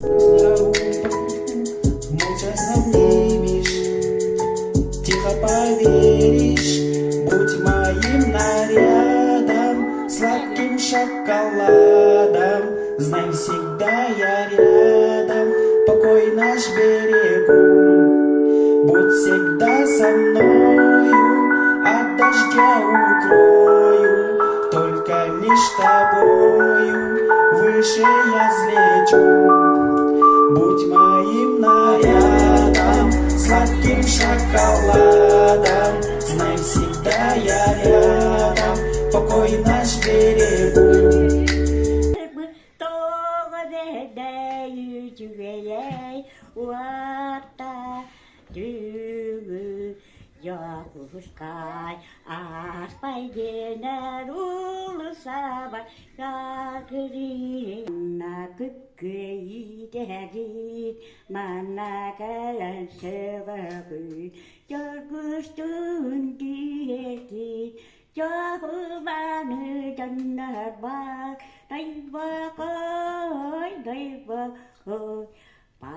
Молча обнимешь, тихо поверишь, будь моим нарядом, сладким шоколадом. Знай, всегда я рядом, покой наш берегу. Будь всегда со мною, от дождя укрою, только лишь тобою выше я взлечу. Будь моим нарядом, сладким шоколадом. Знай, всегда я рядом, покой наш берегу. Пускай аж пайденер улысаба кагри на кыккейдегит мана калан севагы jorgustun dieti jahumanu jannabak dai va koi pa